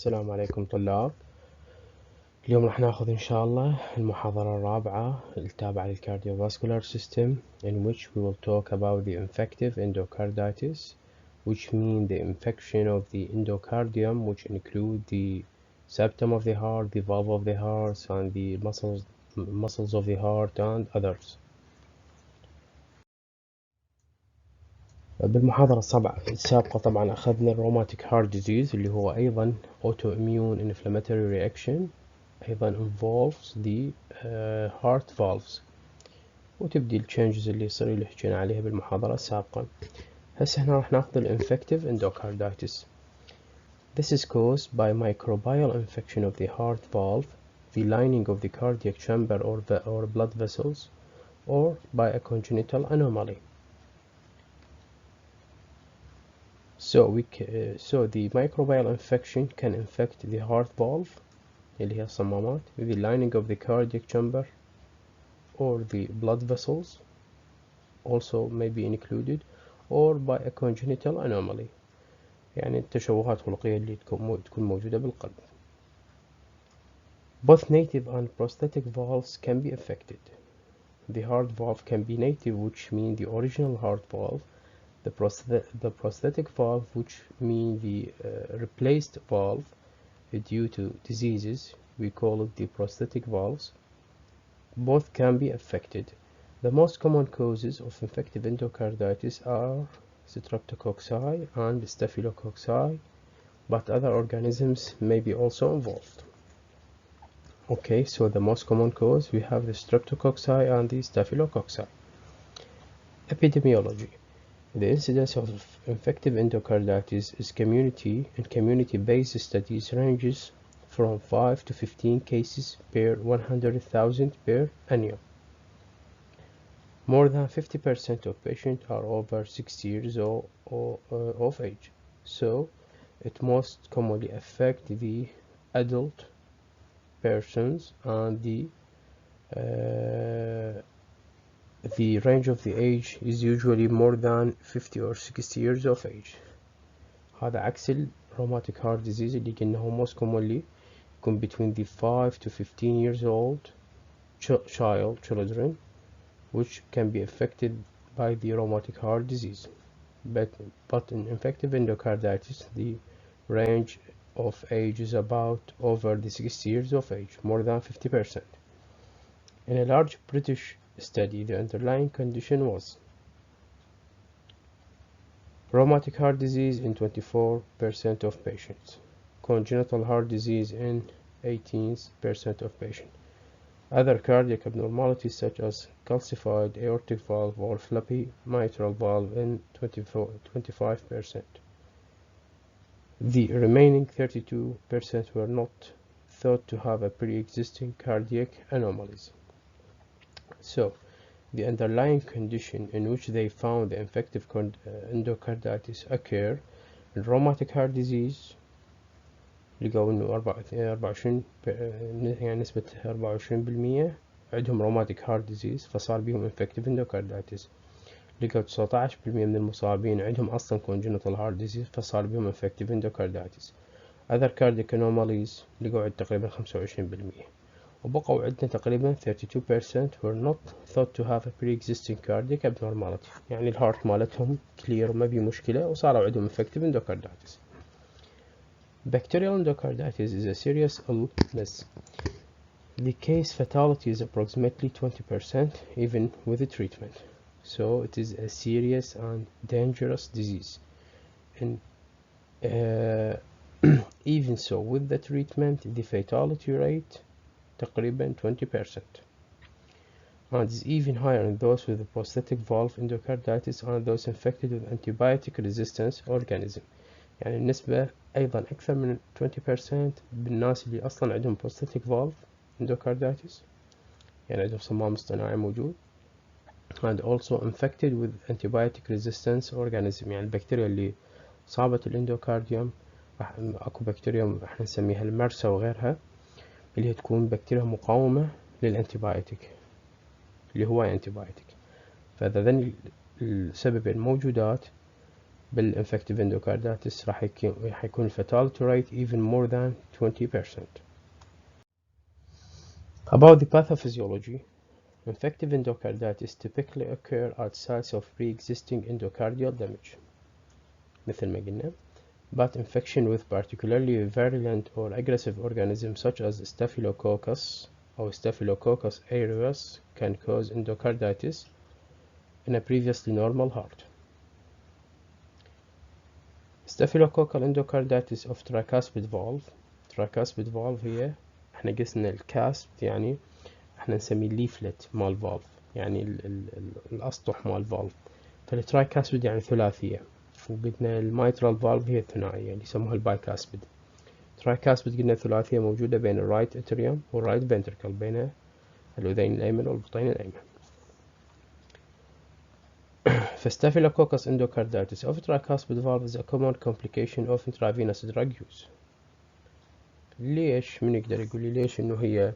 السلام عليكم طلاب. اليوم راح ناخذ إن شاء الله المحاضرة الرابعة التابعة للكارديوفاسكولار system, in which we will talk about the infective endocarditis, which mean the infection of the endocardium, which include the septum of the heart, the valve of the heart, and the muscles of the heart and others. بالمحاضرة السابقة طبعا أخذنا الروماتيك هارت ديزيز اللي هو أيضا autoimmune inflammatory reaction، أيضا involves the heart valves، وتبدي التشينجز اللي يصير اللي حكينا عليها بالمحاضرة السابقة. هسه هنا راح ناخذ infective endocarditis. This is caused by microbial infection of the heart valve, the lining of the cardiac chamber or blood vessels, or by a congenital anomaly. So the microbial infection can infect the heart valve اللي هي الصمامات, the lining of the cardiac chamber or the blood vessels also may be included, or by a congenital anomaly يعني التشوهات الخلقية اللي تكون موجودة بالقلب. Both native and prosthetic valves can be affected. The heart valve can be native, which mean the original heart valve. The prosthetic valve, which mean the replaced valve due to diseases, we call it the prosthetic valves. Both can be affected. The most common causes of infective endocarditis are streptococci and staphylococci, but other organisms may be also involved. Okay, so the most common cause, we have the streptococci and the staphylococci. Epidemiology. The incidence of infective endocarditis is community-based studies ranges from 5 to 15 cases per 100,000 per annum. More than 50% of patients are over 60 years of age, so it most commonly affect the adult persons, and the range of the age is usually more than 50 or 60 years of age. هذا عكس الروماتيك heart disease اللي قلنا هو most commonly يكون between the 5 to 15 years old children, which can be affected by the rheumatic heart disease. But in infective endocarditis, the range of age is about over the 60 years of age, more than 50%. In a large British study, the underlying condition was rheumatic heart disease in 24% of patients, congenital heart disease in 18% of patients, other cardiac abnormalities such as calcified aortic valve or floppy mitral valve in 25%. The remaining 32% were not thought to have a pre-existing cardiac anomalies. So, the underlying condition in which they found the infective endocarditis occur in rheumatic heart disease، لقوا إنه 24 يعني نسبة 24% عندهم rheumatic heart disease فصار بيهم infective endocarditis. لقوا 19% من المصابين عندهم أصلا congenital heart disease فصار بيهم infective endocarditis. other cardiac anomalies لقوا عند تقريبا 25%. وبقوا عندنا تقريبا 32% were not thought to have a pre-existing cardiac abnormality، يعني الهارت مالتهم clear وما بي مشكلة وصاروا عندهم infective endocarditis. Bacterial endocarditis is a serious illness. The case fatality is approximately 20% even with the treatment. So it is a serious and dangerous disease. And even so, with the treatment, the fatality rate تقريبا 20%, and is even higher in those with the prosthetic valve endocarditis and those infected with antibiotic resistance organism. يعني النسبة أيضا أكثر من 20% بالناس اللي أصلا عندهم prosthetic valve endocarditis، يعني عندهم صمام اصطناعي موجود، and also infected with antibiotic resistance organism، يعني البكتيريا اللي صابت الاندوكارديوم أكو بكتيريا احنا نسميها المرسى وغيرها اللي هي تكون بكتيريا مقاومة للانتيبايوتيك اللي هو انتيبايوتيك. فهذين السبب الموجودات بالinfective endocarditis راح يكون fatality rate even more than 20%. About the pathophysiology, infective endocarditis typically occur at sites of pre-existing endocardial damage مثل ما قلنا, but infection with particularly virulent or aggressive organisms such as Staphylococcus or Staphylococcus aureus can cause endocarditis in a previously normal heart. Staphylococcal endocarditis of tricuspid valve هي احنا قسنا الكاسب يعني احنا نسميه الليفلت مال فالف يعني الاسطح مال فالف, فالترايكاسبيد يعني ثلاثية, وقلنا الميترال فالف هي الثنائية اللي يسموها البايكاسبيد. ترايكاسبيد قلنا ثلاثية موجودة بين الرايت اتريوم والرايت فنتركل, بين الأذين الأيمن والبطين الأيمن. فستافيلوكوكس endocarditis of tricuspid valve is a common complication of intravenous drug use. ليش؟ من يقدر يقول لي ليش انه هي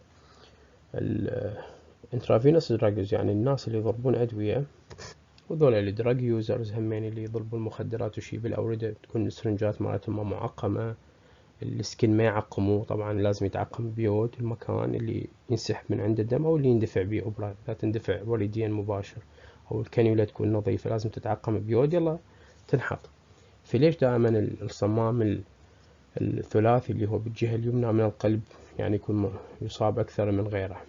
intravenous drug use يعني الناس اللي يضربون أدوية وذولا اللي drug users همين اللي يضربون مخدرات وشي بالأوردة تكون السرنجات مالتهم معقمة, السكن ما يعقموه, طبعا لازم يتعقم بيود المكان اللي ينسحب من عنده الدم أو اللي يندفع بيه أوبرا, لا تندفع وريديا مباشر, أو الكانيولا تكون نظيفة لازم تتعقم بيود يلا تنحط. فليش دائما الصمام الثلاثي اللي هو بالجهة اليمنى من القلب يعني يكون يصاب أكثر من غيره؟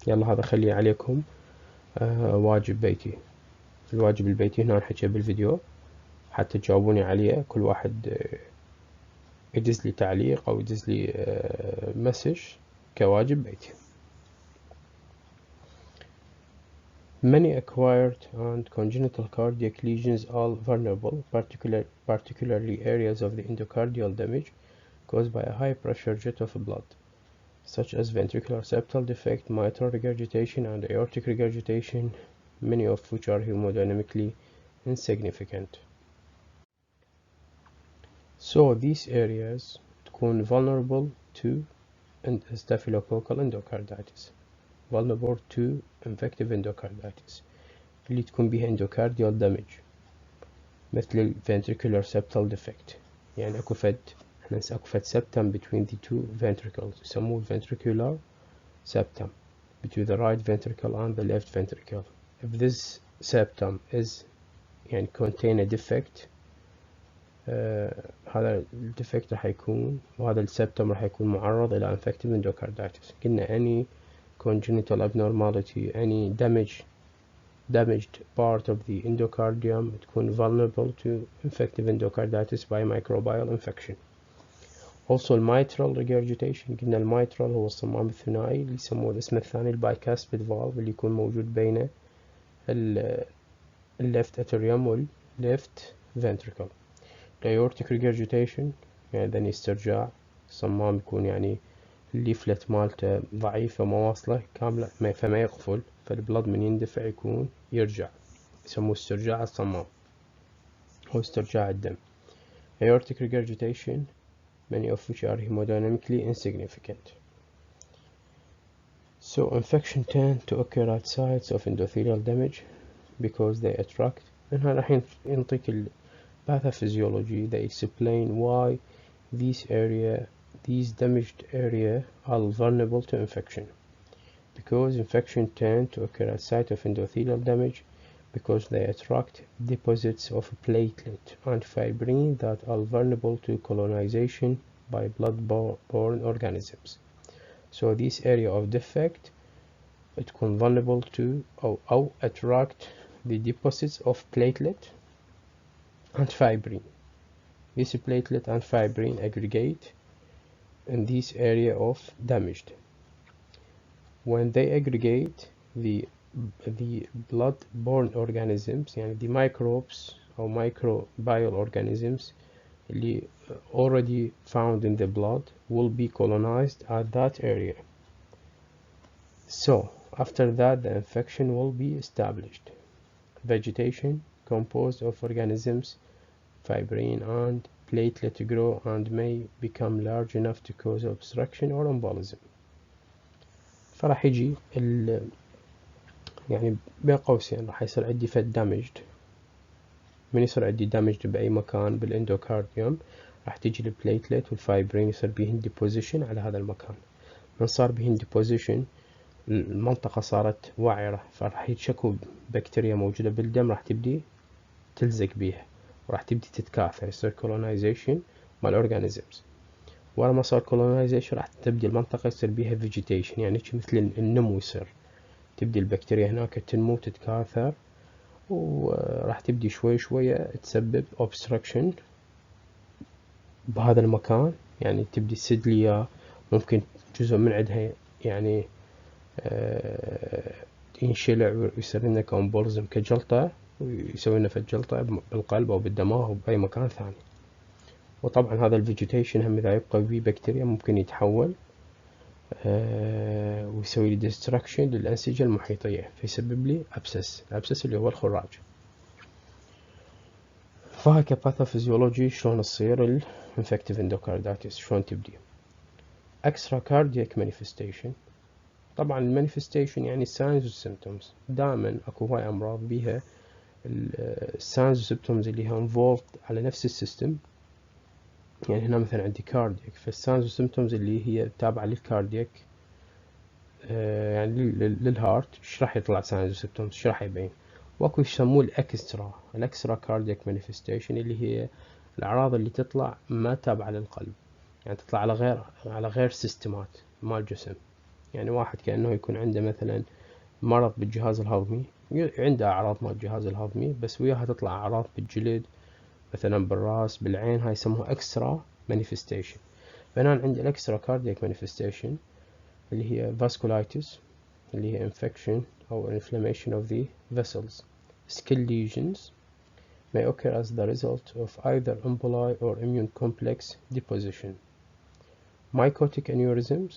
يلا هذا خليه عليكم واجب بيتي. الواجب البيتي هنا نحكيه بالفيديو حتى تجاوبوني عليه, كل واحد يدز لي تعليق أو يدز لي مسج كواجب بيتي. Many acquired and congenital cardiac lesions are vulnerable, particularly areas of the endocardial damage caused by a high pressure jet of blood, such as ventricular septal defect, mitral regurgitation, and aortic regurgitation, many of which are hemodynamically insignificant. So these areas تكون vulnerable to staphylococcal endocarditis, vulnerable to infective endocarditis اللي تكون بها endocardial damage مثل ال ventricular septal defect, يعني اكو فد septum between the two ventricles يسموه ventricular septum between the right ventricle and the left ventricle. If this septum is يعني contain a defect, هذا الديفكت راح يكون وهذا السبتم راح يكون معرض إلى infective endocarditis. قلنا any congenital abnormality, any damaged part of the endocardium تكون vulnerable to infective endocarditis by microbial infection. Also mitral regurgitation, قلنا الميترال هو الصمام الثنائي اللي يسموه الاسم الثاني البايكاسبيد فالف اللي يكون موجود بين left atrium وال left ventricle. aortic regurgitation يعني ذني استرجاع, الصمام يكون يعني الليفلت مالته ضعيفة ما واصلة كاملة فما يقفل, فالبلد من يندفع يكون يرجع, يسموه استرجاع الصمام هو استرجاع الدم. aortic regurgitation, many of which are hemodynamically insignificant. So infection tend to occur at sites of endothelial damage because they attract, هنا راح ينطيك pathophysiology. They explain why these damaged area are vulnerable to infection, because infection tend to occur at site of endothelial damage because they attract deposits of platelet and fibrin that are vulnerable to colonization by blood-borne organisms. So this area of defect تكون vulnerable to أو attract the deposits of platelet and fibrin. This platelet and fibrin aggregate in this area of damaged. When they aggregate, the blood-borne organisms, يعني the microbes or microbial organisms اللي already found in the blood will be colonized at that area. So after that, the infection will be established. Vegetation composed of organisms, fibrin and platelet grow and may become large enough to cause obstruction or embolism. فراح يجي يعني بين قوسين راح يصير عندي فد دامجد. من يصير عندي دامجد بأي مكان بالاندوكارديوم راح تيجي البليتلت والفايبرين يصير بيهن ديبوزيشن على هذا المكان. من صار بيهن ديبوزيشن المنطقة صارت وعرة، فراح يتشكوا بكتيريا موجودة بالدم راح تبدي تلزق بيها وراح تبدي تتكاثر، يصير colonization مال organisms. ورا ما صار colonization راح تبدي المنطقة يصير بيها vegetation، يعني مثل النمو يصير، تبدي البكتيريا هناك تنمو تتكاثر، وراح تبدي شوي شوية تسبب obstruction بهذا المكان، يعني تبدي تسد لي ممكن جزء من عندها يعني ينشلع ويصير لنا كامبولزم كجلطة، ويسوي لنا فد جلطة بالقلب أو بالدماغ أو بأي مكان ثاني. وطبعا هذا الفيجيتيشن هم إذا يبقى بيه بكتيريا ممكن يتحول ويسوي لي ديستركشن للأنسجة المحيطية، فيسبب لي أبسس، الأبسس اللي هو الخراج. فهاي كباثوفيزيولوجي شلون تصير الانفكتيف اندوكاردايتس، شلون تبدي. اكسترا كاردياك مانيفستيشن، طبعا المانيفستيشن يعني signs والsymptoms، دائما اكو هاي امراض بيها الساينز والسيمبتومز اللي هي involved على نفس السيستم. يعني هنا مثلا عندي كاردياك، فالساينز والسيمبتومز اللي هي تابعة للكاردياك يعني للهارت، ايش راح يطلع ساينز وسيمبتومز، ايش راح يبين. واكو يسموه الاكسترا كاردياك مانيفستيشن، اللي هي الاعراض اللي تطلع ما تابعة للقلب، يعني تطلع على غير سيستمات مال الجسم. يعني واحد كأنه يكون عنده مثلا مرض بالجهاز الهضمي، عنده أعراض مال الجهاز الهضمي بس وياها تطلع أعراض بالجلد مثلا بالرأس بالعين، هاي يسموها اكسترا مانيفستيشن. فهنا عندي الاكسترا كاردياك مانيفستيشن اللي هي vasculitis، اللي هي infection أو inflammation of the vessels. Skin lesions may occur as the result of either emboli or immune complex deposition. Mycotic aneurysms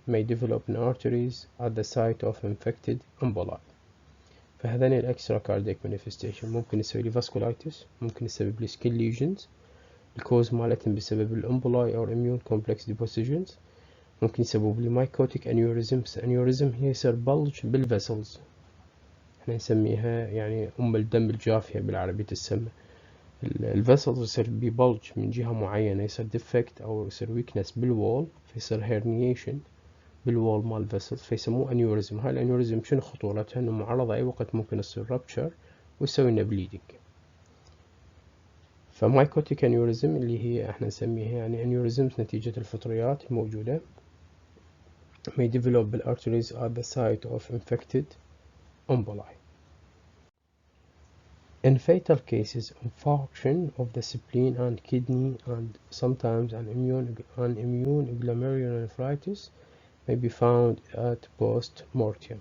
may develop in arteries at the site of infected emboli. فهذين الأكسترا كاردياك manifestation ممكن يسوي لي vasculitis، ممكن يسبب لي skin lesions، الكوز مالتهم بسبب الامبولاي أو immune complex depositions، ممكن يسبب لي مايكوتيك انيوريزمز. انيوريزم هي يصير بلج بالفيسلز، احنا نسميها يعني الدم الجافية بالعربية تسمى. الفيسلز يصير ببلج من جهة معينة، يصير ديفكت او يصير ويكنس بالوول، فيصير هيرنيشن بالوول مال الفيسلز، فيسموه انيوريزم. هاي الانيوريزم شنو خطورتها؟ انه معرضة اي وقت ممكن يصير رابتشر ويسوي لنا بليدنج. فمايكوتيك انيوريزم اللي هي احنا نسميها يعني انيوريزمز نتيجة الفطريات الموجودة may develop بالarteries at the site of infected emboli. In fatal cases, infarction of the spleen and kidney and sometimes an immune glomerulonephritis may be found at post-mortem.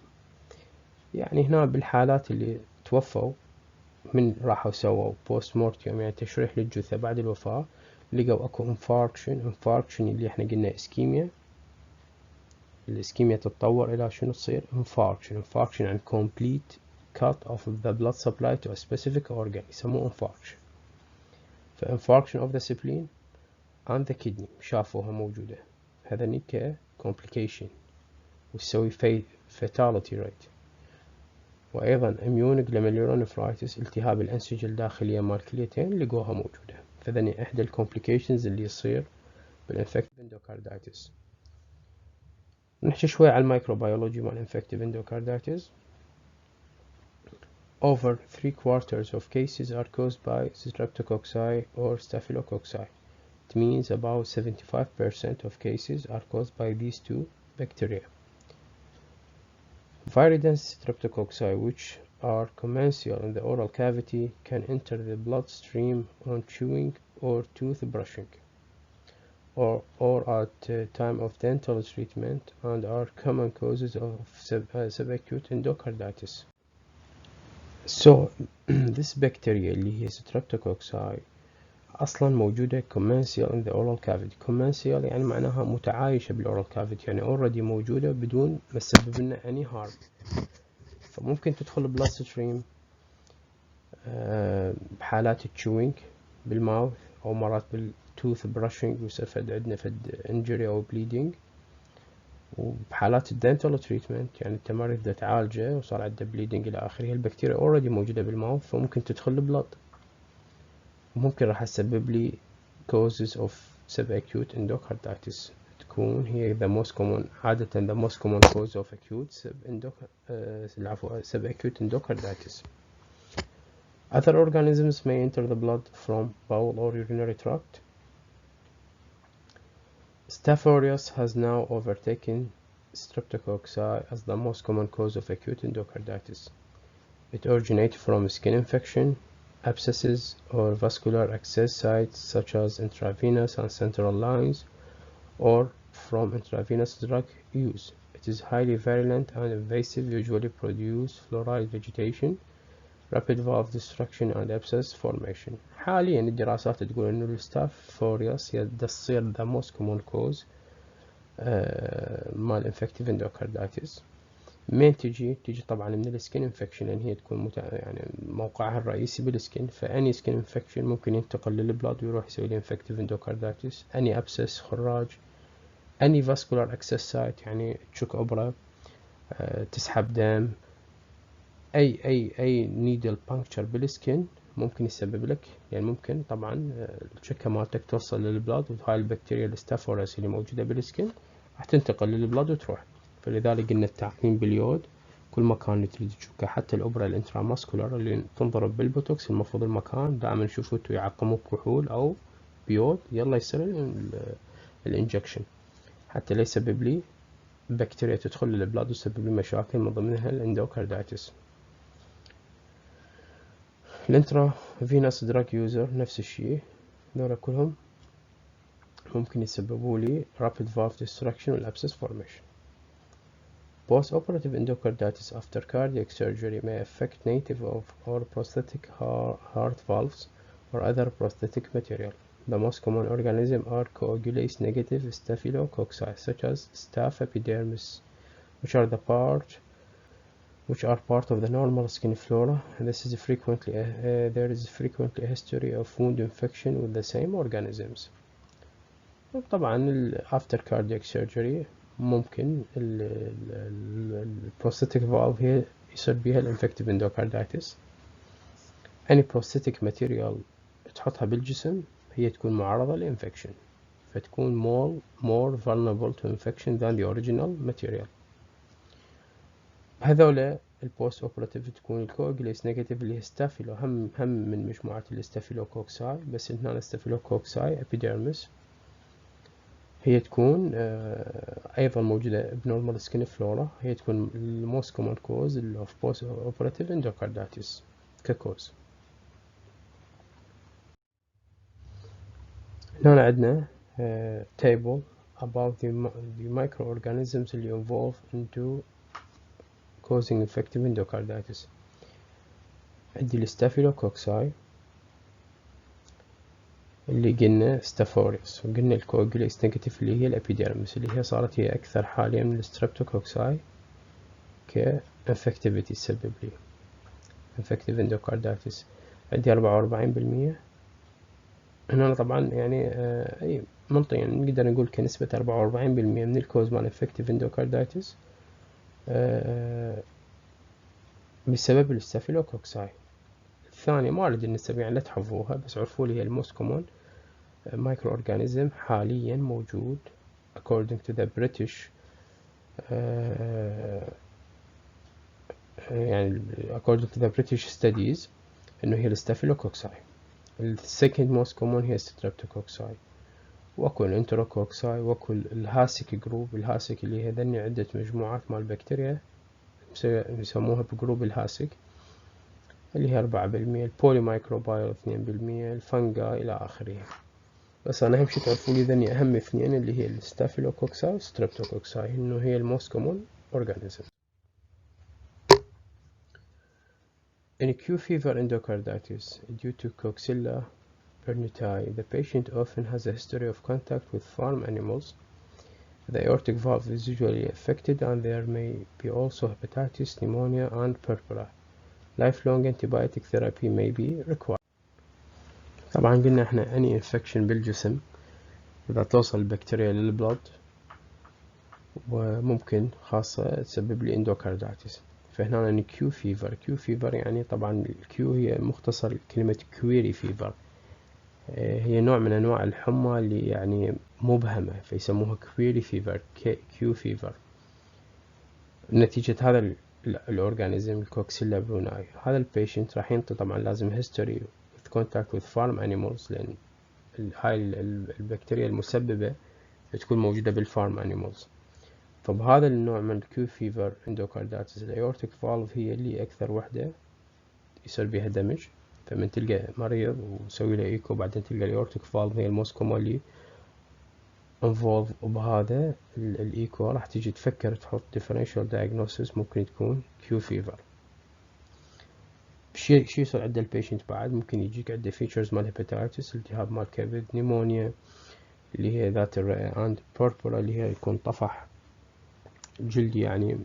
يعني هنا بالحالات اللي توفوا من راحوا سووا post-mortem يعني تشريح للجثة بعد الوفاة، لقوا اكو infarction اللي احنا قلنا اسكيميا. الاسكيميا تتطور الى شنو تصير؟ infarction يعني complete cut of the blood supply to a specific organ، يسموه infarction. ف infarction of the spleen and the kidney شافوها موجودة، هذا ك complication وتسوي fatality rate. وأيضا immune glomerulonephritis التهاب الأنسجة الداخلية مال الكليتين لقوها موجودة. فذني إحدى الcomplications اللي يصير بالinfective endocarditis. نحكي شوي على الميكروبيولوجي مال infective endocarditis. Over 3/4 of cases are caused by streptococci or staphylococci. It means about 75% of cases are caused by these two bacteria. Viridans streptococci, which are commensal in the oral cavity, can enter the bloodstream on chewing or tooth brushing, or at time of dental treatment, and are common causes of subacute endocarditis. So this bacteria اللي هي streptococci أصلا موجودة commensal in the oral cavity. commensal يعني معناها متعايشة بالoral cavity، يعني already موجودة بدون ما تسبب لنا any harm. فممكن تدخل blood stream بحالات chewing بالماوث، أو مرات بالtooth brushing ويصير عندنا injury أو bleeding. وبحالات الدنتال تريتمنت يعني التمارين إذا تعالجه وصار عنده بليدنج إلى آخره، البكتيريا اوريدي موجودة بالماوث فممكن تدخل البلد، وممكن راح تسبب لي causes of subacute endocarditis. تكون هي the most common عادة the most common cause of acute subacute endocarditis. Other organisms may enter the blood from bowel or urinary tract. Staph aureus has now overtaken streptococci as the most common cause of acute endocarditis. It originates from skin infection, abscesses, or vascular access sites such as intravenous and central lines, or from intravenous drug use. It is highly virulent and invasive, usually produce fluoride vegetation, rapid valve destruction and abscess formation. حاليا الدراسات تقول انه الستاف فوريوس تصير the most common cause مال infective endocarditis. من تجي طبعا من السكين انفكشن، لان هي تكون يعني موقعها الرئيسي بالسكين، فاني سكين انفكشن ممكن ينتقل للبلاد ويروح يسوي لي infective endocarditis. اني ابسس خراج، اني vascular access site يعني تشك ابره تسحب دم، اي نيدل بانكتشر بالسكين ممكن يسبب لك، يعني ممكن طبعا الشكه مالتك توصل للبلاد، وهاي البكتيريا الستافوريس اللي موجوده بالسكين راح تنتقل للبلاد وتروح. فلذلك قلنا التعقيم باليود كل مكان اللي تريد تشكه، حتى الابره الانتراماسكولار اللي تنضرب بالبوتوكس المفروض المكان دائما نشوفوا انتوا يعقموا بكحول او بيود، يلا يصير الانجكشن حتى لا يسبب لي بكتيريا تدخل للبلاد وتسبب لي مشاكل من ضمنها الاندوكاردايتس. الانترا فينوس دراج يوزر نفس الشيء، ذولا كلهم ممكن يسببوا لي rapid valve destruction والabscess formation. Post-operative endocarditis after cardiac surgery may affect native or prosthetic heart valves or other prosthetic material. The most common organisms are coagulase negative staphylococci such as staph epidermis, which are part of the normal skin flora. This is frequently there is frequently a history of wound infection with the same organisms. طبعا after cardiac surgery ممكن prosthetic valve هي يصير بيها infective endocarditis. any prosthetic material تحطها بالجسم هي تكون معرضة لإنفكشن، فتكون more vulnerable to infection than the original material. هذولا البوست اوبراتيف تكون الكوجليس نيجاتيف اللي هي ستافيلو، هم من مجموعة الاستافيلوكوكساي، بس هنا الاستافيلوكوكساي ابيديرمس هي تكون ايضا موجودة بنورمال سكين فلورا، هي تكون الموست كومون كوز اوف بوست اوبراتيف اندوكاردايتس ككوز. هنا عندنا table about the microorganisms اللي involved into causing infective endocarditis. عندي الستافيلوكوكساي اللي قلنا ستافوريوس، وقلنا الكوجليس نيجاتيف اللي هي الابيديرمس اللي هي صارت هي اكثر حاليا من الستريبتوكوكساي كانفكتيفيتي تسبب لي انفكتيف اندوكاردايتس. عندي 44%. هنا طبعا يعني اي منطقي يعني نقدر نقول كنسبة 44% من الكوز مال انفكتيف اندوكاردايتس بسبب الستافيلوكوكساي. الثانية ما أريد النسب يعني لا تحفظوها، بس عرفوا لي هي الموست كومون مايكرو أورجانيزم حاليا موجود according to the British يعني according to the British studies إنه هي الستافيلوكوكساي. السكند موست كومون هي الستريبتوكوكساي، واكو الانتروكوكساي، واكو الهاسك جروب. الهاسك اللي هي ذني عدة مجموعات مال بكتيريا يسموها بجروب الهاسك اللي هي 4%، البولي مايكروبايل 2%، الفنجا إلى آخره. بس أنا أهم شي تعرفوا لي ذني أهم اثنين اللي هي الستافيلوكوكساي والستريبتوكوكساي إنه هي الموست كومون أورجانيزم. In acute fever endocarditis due to Coxella perniciae, the patient often has a history of contact with farm animals. The aortic valve is usually affected and there may be also hepatitis, pneumonia and purpura. Lifelong antibiotic therapy may be required. طبعا قلنا احنا any infection بالجسم إذا توصل البكتيريا للبلد وممكن خاصة تسبب لي اندوكاردايتس. فهنا الكيو فيفر، كيو فيفر يعني طبعا الكيو هي مختصر كلمة كويري فيفر، هي نوع من انواع الحمى اللي يعني مبهمة فيسموها كويري فيفر، كيو فيفر، نتيجة هذا الأورجانيزم الكوكسيلا بروناي. هذا البيشنت راح ينطي طبعا لازم هيستوري with contact with farm animals، لأن هاي البكتيريا المسببة بتكون موجودة بالفارم animals. فبهذا النوع من الكيو فيفر اندوكاردايتس الايورتيك فالف هي اللي أكثر وحدة يصير بها دمج. فمن تلقى مريض وسوي له ايكو بعدين تلقى الايورتيك فالف هي الموست كومونلي انفولف، وبهذا الايكو راح تيجي تفكر تحط differential diagnosis ممكن تكون كيو فيفر. شي يصير عند البيشنت بعد ممكن يجيك عنده فيتشرز مال هيباتايتس، التهاب مال كبد، نيمونيا اللي هي ذات الرئة، عند بوربورا اللي هي يكون طفح جلدي، يعني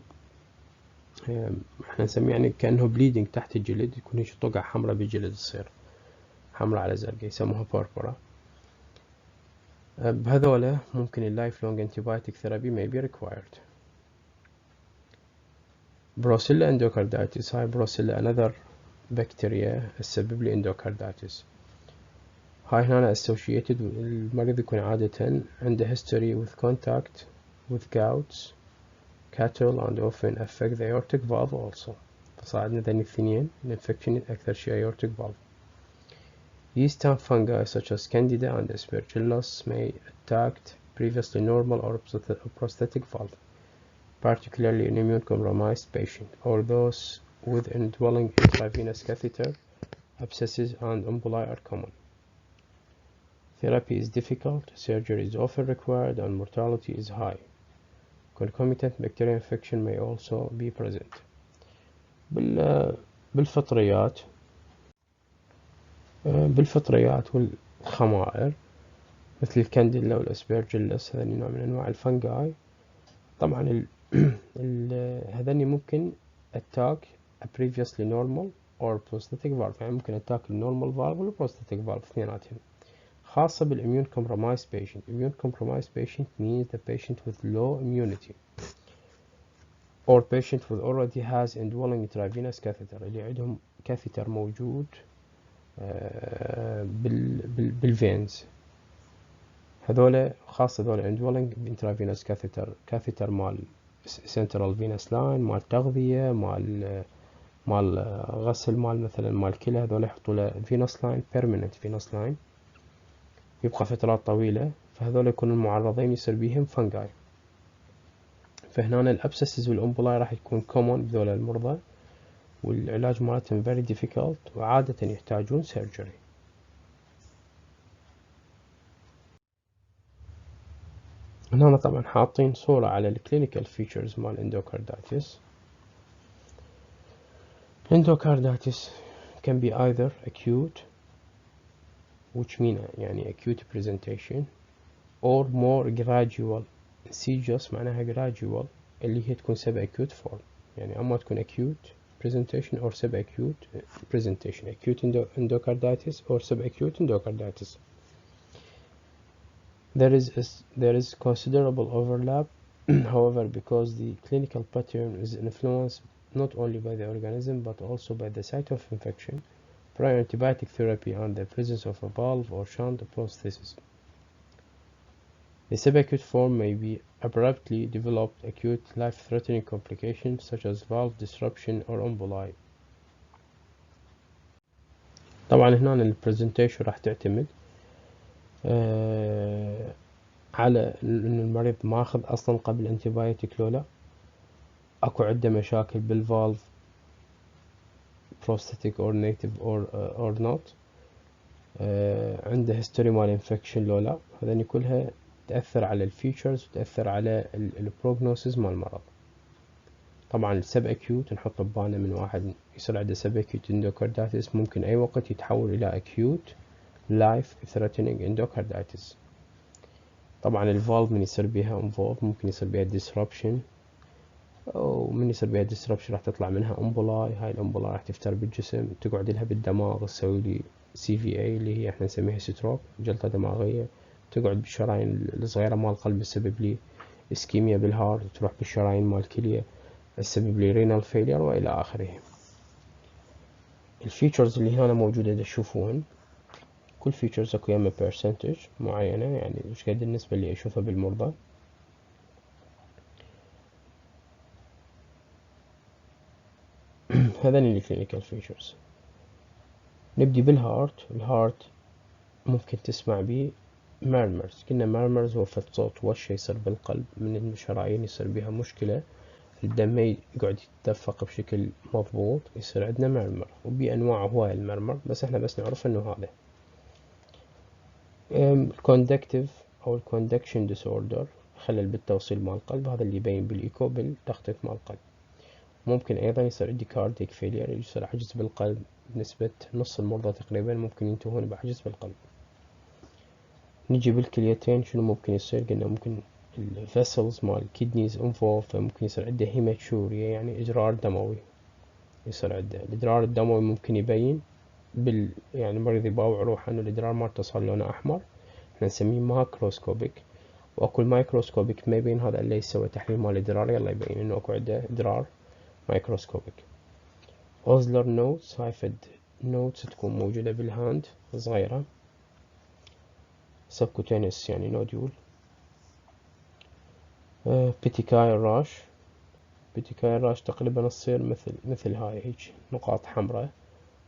احنا نسميه يعني كأنه بليدنج تحت الجلد، يكون هيك طقع حمراء بالجلد تصير حمراء على زرقاء يسموها بوربورا. بهذولا ممكن اللايف لونج انتيبايوتيك ثيرابي may be required. بروسيلا اندوكاردايتس، هاي بروسيلا another بكتيريا تسبب لي اندوكاردايتس. هاي هنا associated، المريض يكون عادة عنده history with contact with goats cattle and often affect the aortic valve also. فصار عندنا ذني الاثنين الانفكشن أكثر شيء aortic valve. Yeast and fungi such as candida and aspergillus may attack previously normal or prosthetic valve, particularly in immune-compromised patients or those with indwelling intravenous catheter. Abscesses and emboli are common. Therapy is difficult, surgery is often required, and mortality is high. Concomitant bacterial infection may also be present. بالفطريات والخمائر مثل الكانديلا والاسبرجيلس، هذني نوع من انواع الفنجاي. طبعا هذني ممكن attack a previously normal or prosthetic valve، يعني ممكن attack النورمال valve والبروستاتيك valve اثنيناتهم، خاصة بالimmune compromised patient. Immune compromised patient means the patient with low immunity or patient with already has indwelling intravenous catheter، اللي عندهم كاثيتر موجود بالفينز. هذولا خاصة هذولا indwelling intravenous catheter مال central venous line، مال تغذية، مال غسل، مال مثلا مال كلى، هذولا يحطوا له venous line permanent venous line يبقى فترات طويلة، فهذولا يكونوا معرضين يصير بيهم فنجاي. فهنا الابسسز والامبولاي راح يكون common بذولا المرضى، والعلاج مالتهم very difficult وعادة يحتاجون surgery. هنا طبعا حاطين صورة على الكلينيكال فيتشرز مال اندوكاردايتس. Endocarditis can be either acute, which mean يعني acute presentation, or more gradual insidious، معناها gradual اللي هي تكون sub-acute form، يعني أما تكون acute presentation or sub-acute presentation، acute endocarditis or sub-acute endocarditis. There is considerable overlap, however, because the clinical pattern is influenced not only by the organism but also by the site of infection, prior antibiotic therapy, and the presence of a valve or shunt prosthesis. The subacute form may be abruptly developed acute life-threatening complications such as valve disruption or emboli. طبعا هنا البرزنتيشن راح تعتمد على إن المريض ماخذ أصلا قبل انتبايوتيك لو لا، أكو عنده مشاكل بالفالف prosthetic or native or not، عنده history مال infection لو لا. هذني كلها تأثر على الفيتشرز وتأثر على البروجنوسيس مال المرض. طبعا السب اكيوت نحط ببالنا من واحد يصير عنده سب اكيوت اندوكاردايتس ممكن أي وقت يتحول إلى acute life threatening endocarditis. طبعا الفالف من يصير بيها involved ممكن يصير بيها disruption، ومن يصير بيها disruption راح تطلع منها امبولاي. هاي الامبولاي راح تفتر بالجسم تقعد لها بالدماغ تسوي لي CVA اللي هي احنا نسميها ستروك، جلطة دماغية، تقعد بالشرايين الصغيرة مال القلب تسبب لي اسكيميا بالهارت، تروح بالشرايين مال الكلية، تسبب لي رينال فيلير والى اخره. الفيتشرز اللي هنا موجودة تشوفون كل فيتشرز اكو يمه برسنتج معينة، يعني ايش قد النسبة اللي اشوفها بالمرضى. هذين الكلينيكال فيتشرز. نبدي بالهارت. الهارت ممكن تسمع بيه ميرمرز. قلنا ميرمرز هو فد صوت وش يصير بالقلب من الشرايين، يصير بها مشكلة، الدم ما يقعد يتدفق بشكل مضبوط، يصير عندنا ميرمر. وبي انواع هواية الميرمر، بس احنا بس نعرف انه هذا الكوندكتيف او الكوندكشن ديسوردر، خلل بالتوصيل مال القلب، هذا اللي يبين بالايكو بالتخطيط مال القلب. ممكن ايضا يصير عندي كارديك فيلير، يصير عجز بالقلب، بنسبة نص المرضى تقريبا ممكن ينتهون بعجز بالقلب. نجي بالكليتين شنو ممكن يصير؟ قلنا ممكن الفيسلز مال الكدنيز انفولف، فممكن يصير عنده هيماتشوريا يعني ادرار دموي، يصير عنده الادرار الدموي ممكن يبين يعني المريض يباوع روحه انه الادرار مالته صار لونه احمر، احنا نسميه ماكروسكوبيك. واكو المايكروسكوبيك ما يبين، هذا اللي يسوي تحليل مال الادرار يلا يبين انه اكو عنده ادرار مايكروسكوبيك. اوزلر نوتس، هاي فد نوتس تكون موجودة بالهاند صغيرة، سبكوتينس يعني نوديول. بيتيكاي الراش. بيتيكاي الراش تقريبا تصير مثل هاي هيك نقاط حمراء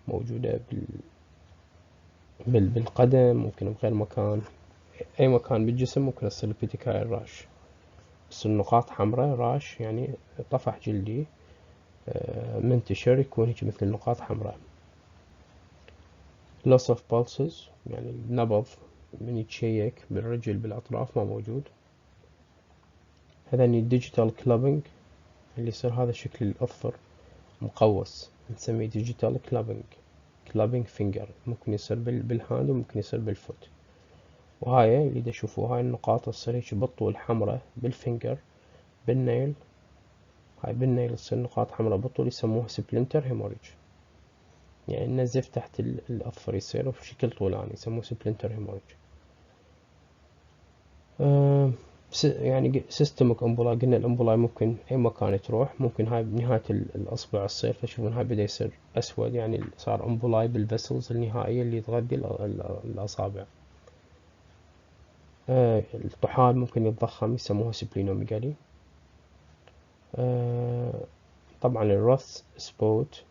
موجودة بالقدم، ممكن بغير مكان، اي مكان بالجسم ممكن تصير بيتيكاي الراش، بس النقاط حمراء راش يعني طفح جلدي منتشر يكون هيك مثل نقاط حمراء. loss of pulses يعني النبض من يتشيك بالرجل بالاطراف ما موجود. هذا الديجيتال كلابينج اللي يصير هذا شكل الأظفر مقوس، نسميه ديجيتال كلابينج فينجر، ممكن يصير بالهاند وممكن يصير بالفوت. وهاي اللي تشوفوا هاي النقاط تصير هيك بالطول حمراء بالفينجر بالنيل، هاي بالنيل تصير نقاط حمراء بالطول، يسموها سبلنتر هيموريج، يعني النزف تحت الأظفر يصير بشكل طولاني يسموه سبلنتر هيموريج. يعني سيستمك امبولاي، قلنا الامبولاي ممكن اي مكان تروح، ممكن هاي بنهاية الاصبع الصير تشوفون هاي بدا يصير اسود، يعني صار امبولاي بالفيسلز النهائية اللي تغذي الاصابع. الطحال ممكن يتضخم يسموها سبلينوميجالي. طبعا الروث سبوت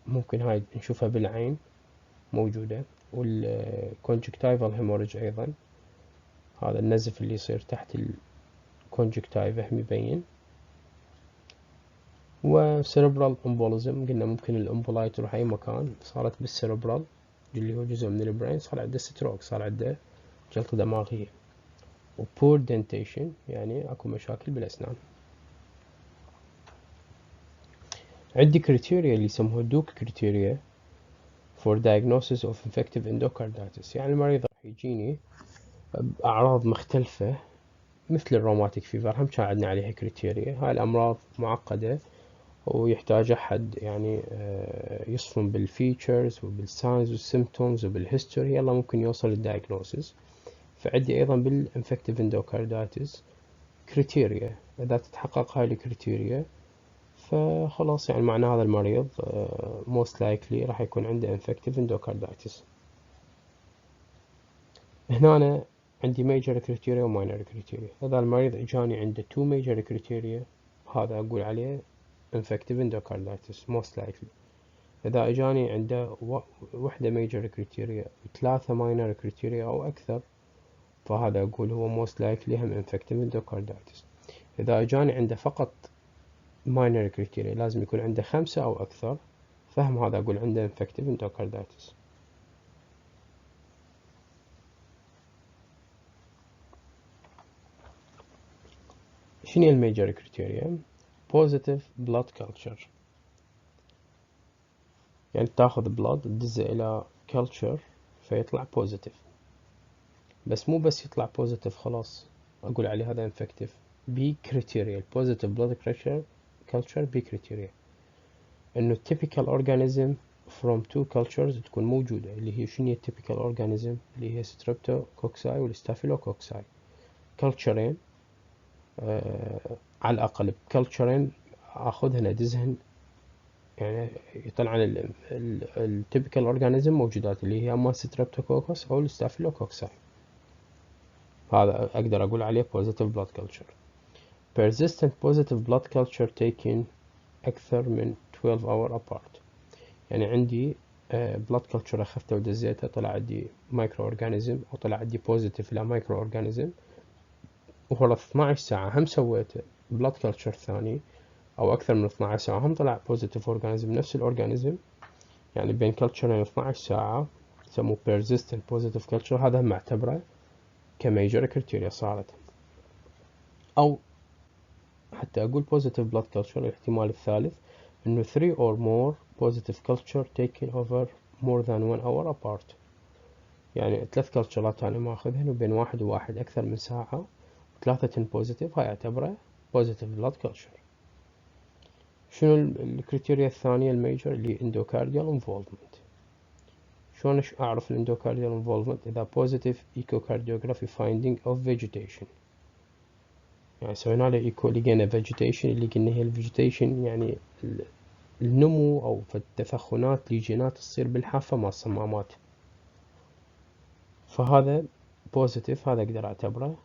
ممكن هاي نشوفها بالعين موجودة، والكونجكتيفال هيموريج ايضا، هذا النزف اللي يصير تحت الكونجكتيفا مبين. وسيربرال امبوليزم، قلنا ممكن الامبولاي تروح اي مكان، صارت بالسيربرال اللي هو جزء من البرين، صار عنده ستروك، صار عنده جلطة دماغية. وبور دنتيشن يعني اكو مشاكل بالاسنان. عندي كريتيريا اللي يسموها دوك كريتيريا for diagnosis of infective endocarditis، يعني المريض راح يجيني بأعراض مختلفة مثل الروماتيك فيفر، هم كان عندنا عليها كريتيريا. هاي الأمراض معقدة ويحتاج أحد يعني يصفن بالفيتشرز وبالساينز والسيمتومز وبالهيستوري، يلا ممكن يوصل للدايجنوسيس. فعندي أيضا بالانفكتيف اندوكاردايتس كريتيريا، إذا تتحقق هاي الكريتيريا فخلاص يعني معنى هذا المريض most likely راح يكون عنده infective endocarditis. هنا أنا عندي major criteria و minor criteria. إذا المريض إجاني عنده 2 major criteria هذا أقول عليه infective endocarditis most likely. إذا إجاني عنده وحدة major criteria و3 minor criteria أو أكثر، فهذا أقول هو most likely هم infective endocarditis. إذا إجاني عنده فقط minor criteria لازم يكون عنده 5 أو أكثر، فهم هذا أقول عنده infective endocarditis. شنو الميجر كريتيريا؟ positive blood culture، يعني تاخذ blood تدزه إلى culture فيطلع positive، بس مو بس يطلع positive خلاص أقول عليه هذا infective. B criteria positive blood culture B criteria إنه typical organism from 2 cultures تكون موجودة، اللي هي شنو typical organism اللي هي streptococci والstaphylococcus cultureين على الأقل بكلتشرين أخذهن أدزهن، يعني يطلع عن التيبيكال أورجانيزم موجودات اللي هي أما ستريبتوكوكس أو الستافيلوكوكساي. هذا أقدر أقول عليه positive blood culture. persistent positive blood culture taken أكثر من 12 hour apart. يعني عندي blood culture أخذته ودزيته طلع عندي مايكرو أورجانيزم أو طلع عندي positive لا مايكرو أورجانيزم، وهو 12 ساعة هم سويته blood culture ثاني أو أكثر من 12 ساعة هم طلع positive organism نفس الأورجانيزم، يعني بين كلتشرين 12 ساعة يسموه persistent positive culture. هذا هم اعتبره كميجر كريتيريا صارت. أو حتى أقول positive blood culture الاحتمال الثالث إنه 3 or more positive culture taken over more than 1 hour apart. يعني 3 كلتشرات أنا ماخذهن وبين واحد وواحد أكثر من ساعة، 3 positive، هاي اعتبره positive blood culture. شنو الكريتيريا الثانية الميجر اللي endocardial involvement؟ شلون أعرف الاندوكارديال involvement؟ إذا positive echocardiography finding of vegetation، يعني سوينا له ايكو لقينا vegetation، اللي قلنا هي الفيجيتيشن يعني النمو أو التفخنات ليجينات تصير بالحافة مع الصمامات، فهذا positive، هذا أقدر أعتبره.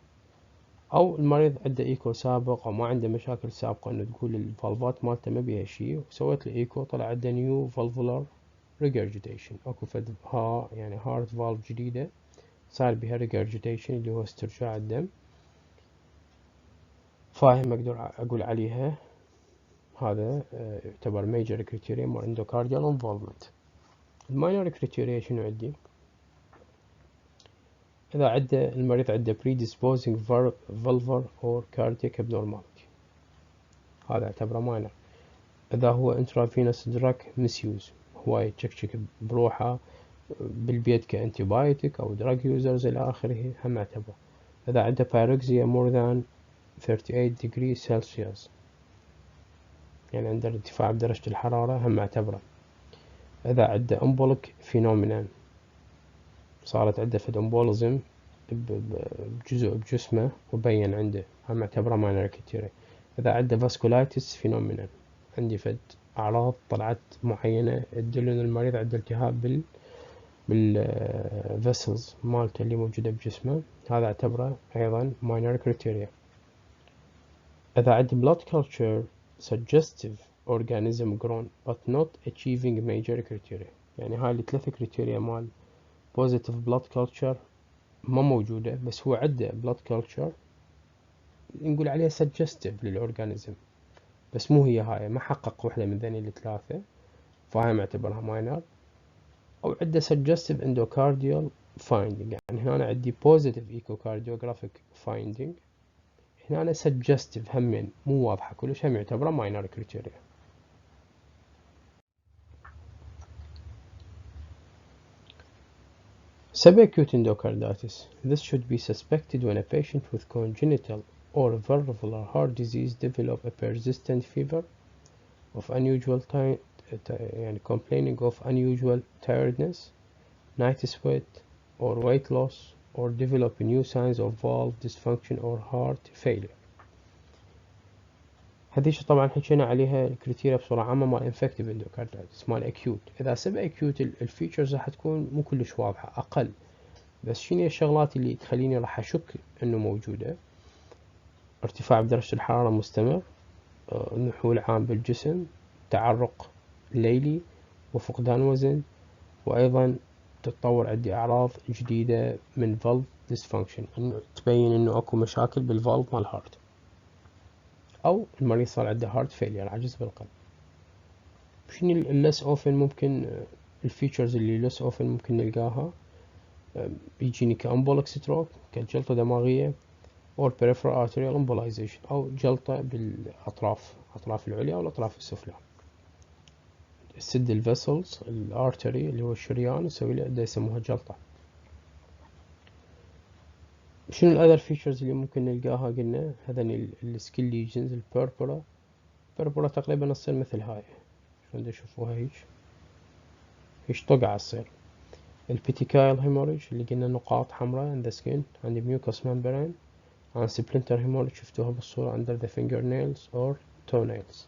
أو المريض عنده ايكو سابق أو ما عنده مشاكل سابقة إنه تقول الفالفات مالته ما بيها شي، وسويت له ايكو طلع عنده نيو فالفولار regurgitation، اكو فد يعني هارت فالف جديدة صار بها regurgitation اللي هو استرجاع الدم، فاهم اقدر اقول عليها هذا يعتبر major criteria مال endocardial involvement. الماينر criteria شنو عندي؟ اذا عنده المريض عنده predisposing valvar or cardiac abnormality، هذا يعتبره minor. اذا هو intravenous drug misuse، هو يتشكشك بروحه بالبيت كأنتيبايوتيك أو دراج يوزرز إلى آخره هم اعتبره. إذا عنده بايروكسيا more than 38 degree Celsius، يعني عنده ارتفاع بدرجة الحرارة هم اعتبره. إذا عنده أمبوليك فينومينان، صارت عنده فد أمبوليزم بجزء بجسمه وبين عنده هم اعتبره ماينر كريتيريا. إذا عنده فاسكولايتس فينومينان، عندي فد أعراض طلعت معينة تدل إن المريض عنده التهاب بالفيسلز مالته اللي موجودة بجسمه، هذا اعتبره أيضا minor criteria. إذا عندي blood culture suggestive organism grown but not achieving major criteria، يعني هاي الثلاثة criteria مال positive blood culture ما موجودة، بس هو عنده blood culture نقول عليها suggestive للأورجانيزم، بس مو هي هاي، ما حقق واحدة من ذني الثلاثة، فهاي معتبرها minor. أو عنده suggestive endocardial finding، يعني هنا عندي positive echocardiographic finding، هنا suggestive همين مو واضحة كلش، هم يعتبره minor criteria. Subacute endocarditis. This should be suspected when a patient with congenital or valvular heart disease develop a persistent fever of unusual يعني complaining of unusual tiredness, night sweat or weight loss, or develop new signs of valve dysfunction or heart failure. هذيش طبعا حكينا عليها الكريتيريا بصورة عامة مال infective endocarditis. مال acute، إذا سبب acute الفيتشرز راح تكون مو كلش واضحة، أقل، بس شنو الشغلات اللي تخليني راح أشك إنه موجودة؟ ارتفاع بدرجة الحرارة مستمر، نحول عام بالجسم، تعرق ليلي وفقدان وزن، وأيضا تتطور عندي أعراض جديدة من valve dysfunction، إنه تبين إنه أكو مشاكل بالفالف مال الهارت، أو المريض صار عنده هارت فيلير عجز بالقلب. شنو اللس أوفن ممكن الفيتشرز اللي لس أوفن ممكن نلقاها؟ يجيني كأمبوليك ستروك، كجلطة دماغية، أو peripheral arterial embolization، أو جلطة بالأطراف، أطراف العليا أو الأطراف السفلى، السد الفيسلز الارتري اللي هو الشريان يسوي له ده يسموها جلطة. شنو الأذر فيتشرز اللي ممكن نلقاها؟ قلنا هذني السكيل ليجنز البيربولا، بيربولا تقريبا تصير مثل هاي، شلون تشوفوها هيش طقعة تصير. البيتيكايل هيموريج اللي قلنا نقاط حمراء in the skin عند mucous membrane، عن splinter hemorrhage شفتوها بالصورة under the fingernails or toenails.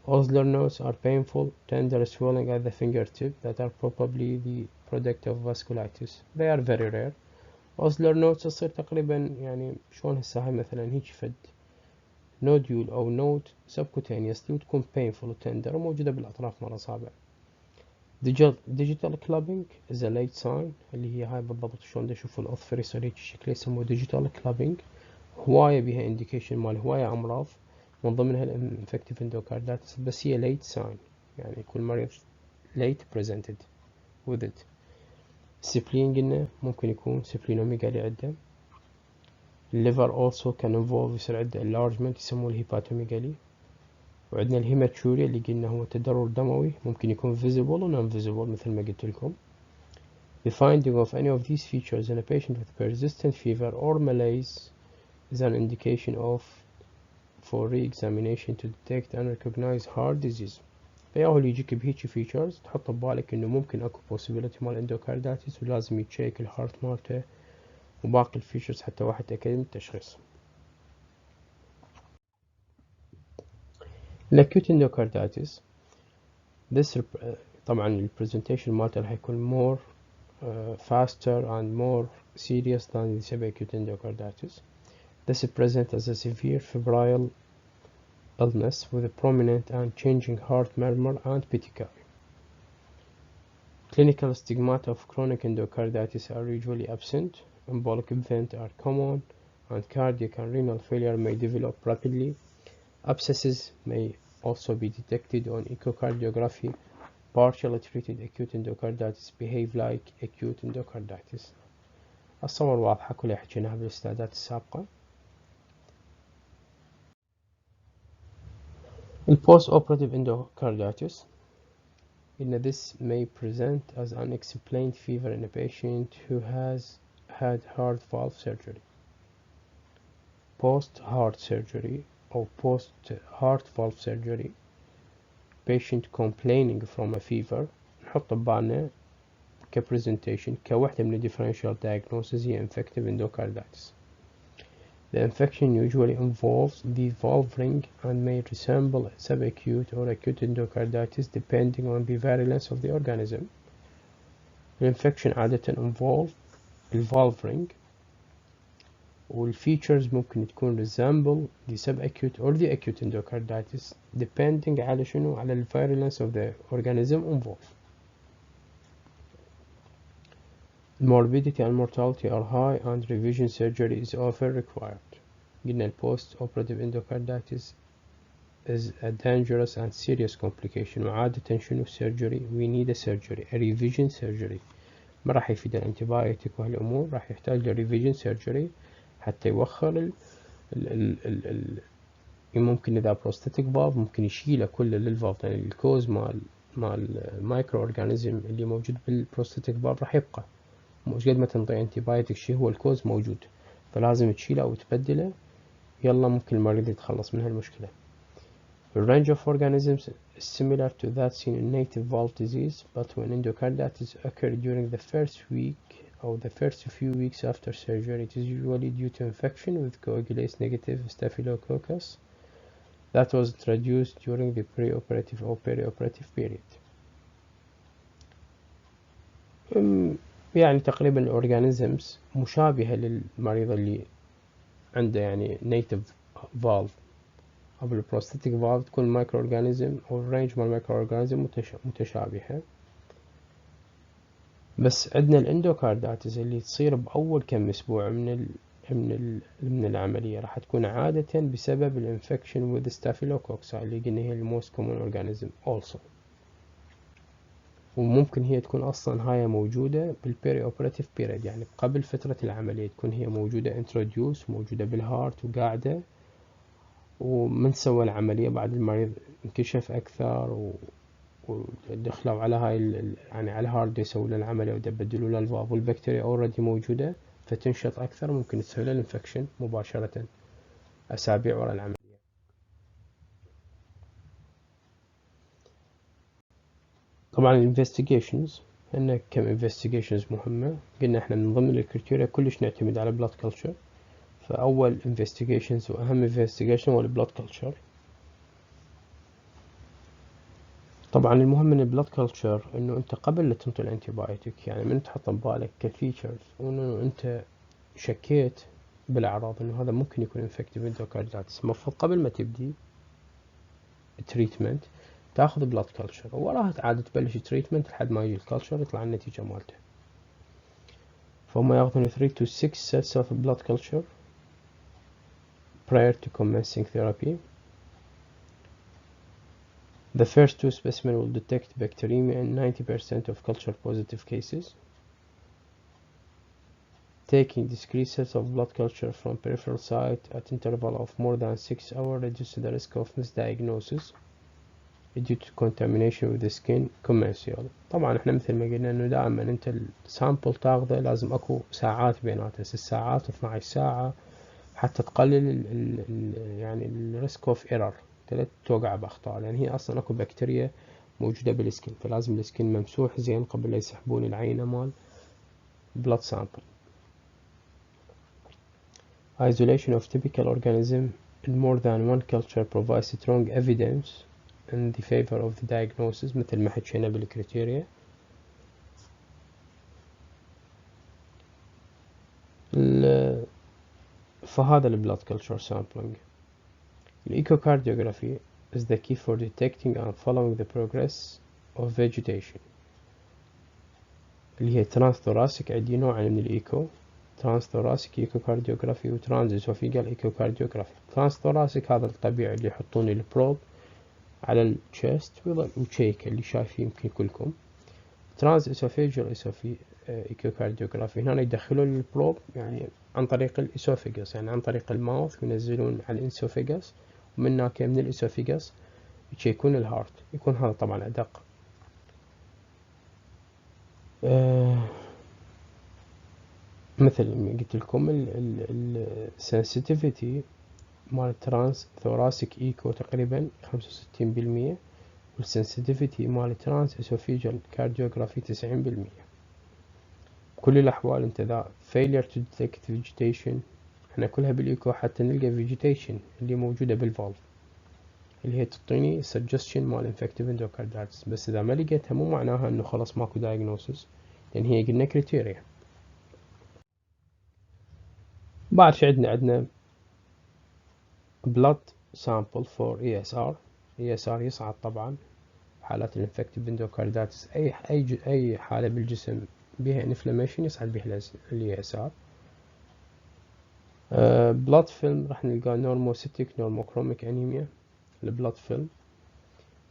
Osler nodes are painful, tender swelling at the fingertip that are probably the product of vasculitis. They are very rare. Osler nodes تصير تقريبا يعني شلون هسه هاي مثلا هيك فد nodule أو node subcutaneously وتكون painful و tender وموجودة بالأطراف مال الأصابع. Digital clubbing is a late sign اللي هي هاي بالضبط شلون نشوف الأظفر يصير هيك شكله يسموه digital clubbing. هواية بها indication مال هواية أمراض من ضمنها الانفكتيف endocarditis بس هي late sign يعني يكون مريض late presented with it. spleen قلنا ممكن يكون splenomegaly عنده. liver also can involve يصير عنده enlargement يسموه الهيباتوميجالي. وعندنا الهيماتوريا اللي قلنا هو تضرر دموي ممكن يكون visible و non-visible مثل ما قلت لكم. The finding of any of these features in a patient with persistent fever or malaise is an indication for re-examination to detect and recognize heart disease. فياهو اللي يجيك بهيجي features تحط ببالك انه ممكن اكو possibility مال endocarditis ولازم يتشيك الهارت مالته وباقي الفيتشرز حتى واحد يتأكد من التشخيص. الأكيوت endocarditis this طبعا البرزنتيشن مالته راح يكون more faster and more serious than the subacute endocarditis. This is present as a severe febrile illness with a prominent and changing heart murmur and petechiae. Clinical stigmata of chronic endocarditis are usually absent, embolic events are common, and cardiac and renal failure may develop rapidly. Abscesses may also be detected on echocardiography. Partially treated acute endocarditis behave like acute endocarditis. الصور واضحة كلها حكيناها بالاستعدادات السابقة. Post-operative endocarditis. This may present as unexplained fever in a patient who has had heart valve surgery. Post-heart surgery or post-heart valve surgery patient complaining from a fever نحط ببالنا كpresentation كوحدة من differential diagnosis هي infective endocarditis. The infection usually involves the valve ring and may resemble subacute or acute endocarditis depending on the virulence of the organism. The infection عادة involve الvalve ring والfeatures ممكن تكون resemble the subacute or the acute endocarditis depending على شنو على virulence of the organism involved. Morbidity and mortality are high and revision surgery is often required. قلنا post-operative endocarditis is a dangerous and serious complication وعادة شنو surgery we need a surgery a revision surgery ما راح يفيد الانتبايوتيك وهالأمور راح يحتاج ل revision surgery حتى يوخر ممكن إذا prosthetic valve ممكن يشيله كل للفالف يعني الكوز مال المايكرو أورجانيزم اللي موجود بالبروستاتيك فالف راح يبقى مش قد ما تنطي انتبايوتيك شيء هو الكوز موجود فلازم تشيله أو تبدله يلا ممكن المريض يتخلص من هالمشكلة. The range of organisms is similar to that seen in native valve disease, but when endocarditis occurs during the first week or the first few weeks after surgery, it is usually due to infection with coagulase negative staphylococcus that was introduced during the preoperative or perioperative period. يعني تقريبا الأورجانيزمز مشابهة للمريض اللي عنده يعني native valve أو البروستاتيك فالف تكون مايكرو أورجانيزم أو الرينج مال المايكرو أورجانيزم متشابهة بس عندنا الاندوكاردايتس اللي تصير بأول كم أسبوع من العملية راح تكون عادة بسبب الانفكشن with staphylococcus اللي قلنا هي الموست كومون أورجانيزم also وممكن هي تكون أصلا هاي موجودة بالبيري أوبراتيف بيريد يعني قبل فترة العملية تكون هي موجودة introduce موجودة بالهارت وقاعدة ومن سوى العملية بعد المريض انكشف أكثر ودخلوا على هاي يعني على الهارد يسووا له العملية ويبدلوا له الفالف والبكتيريا أوريدي موجودة فتنشط أكثر ممكن تسوي له الانفكشن مباشرة أسابيع وراء العملية. طبعا الانفستيجيشنز عندنا كم انفستيجيشنز مهمة قلنا احنا من ضمن الكريتيريا كلش نعتمد على بلاد كلتشر فأول investigations وأهم investigation هو البلاد كلتشر. طبعا المهم من البلاد كلتشر انه انت قبل لا تنطي الانتيبايوتيك، يعني من تحط ببالك كفيتشرز وانه انت شكيت بالاعراض انه هذا ممكن يكون infective endocarditis، المفروض قبل ما تبدي تريتمنت تاخذ بلاد كلتشر ووراها عاد تبلش تريتمنت لحد ما يجي الكلتشر يطلع النتيجة مالته. فهم ياخذون 3 to 6 sets of blood culture prior to commencing therapy. The first two specimens will detect bacteremia in 90% of culture positive cases. Taking discrete sets of blood culture from peripheral site at interval of more than 6 hours reduces the risk of misdiagnosis due to contamination with the skin commensal. طبعا احنا مثل ما قلنا انه دائما انت السامبل تاخذه لازم اكو ساعات بيناتها، 6 ساعات 12 ساعة حتى تقلل يعني الريسك اوف ايرور، توقع باخطاء، لان هي اصلا اكو بكتيريا موجودة بالسكن، فلازم السكن ممسوح زين قبل لا يسحبون العينة مال blood sample. Isolation of typical organism in more than one culture provides strong evidence in the favor of the diagnosis مثل ما حكينا بالكريتيريا. فهذا البلاد culture sampling. Echocardiography is the key for detecting and following the progress of vegetation. اللي هي transthoracic، عندي نوعين من الإيكو، transthoracic echocardiography و transesophageal echocardiography. transthoracic هذا الطبيعي اللي يحطون البروب على الشيست وشيك اللي شايفين يمكن كلكم. transesophageal echocardiography هنا يدخلون البروب يعني عن طريق الاسوفيجاس، يعني عن طريق الماوث وينزلون على الاسوفيجاس، ومن هناك من الاسوفيجاس يشيكون الهارت، يكون هذا طبعا ادق. مثل ما قلت لكم السنسيتيفيتي مال ترانس ثوراسيك ايكو تقريبا 65%، والسنسيتيفيتي مال ترانس اسوفيجال كارديوغرافي 90%. بكل الاحوال انت ذا failure to detect vegetation، احنا كلها بالايكو حتى نلقى vegetation اللي موجودة بالفالف اللي هي تعطيني suggestion مال infective endocarditis، بس اذا ما لقيتها مو معناها انه خلاص ماكو diagnosis، لان هي قلنا كريتيريا. بعد في عندنا blood sample for ESR. ESR يصعد طبعا حالات الانفكتيف اندوكاردايتس، اي حالة بالجسم بها انفلاميشن يصعد بها ESR. blood film راح نلقى normocytic normochromic anemia. البلاد فيلم